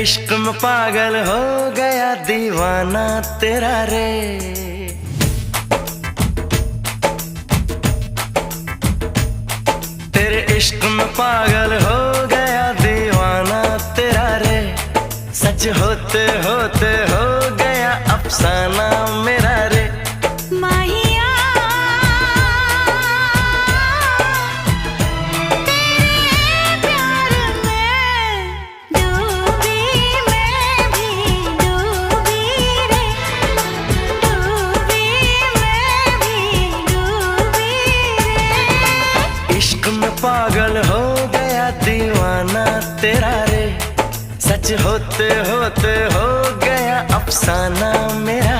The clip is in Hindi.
इश्क में पागल हो गया दीवाना तेरा रे। तेरे इश्क में पागल हो गया दीवाना तेरा रे। सच होते होते हो गया अफसाना मेरा रे। इश्क में पागल हो गया दीवाना तेरा रे। सच होते होते हो गया अफसाना मेरा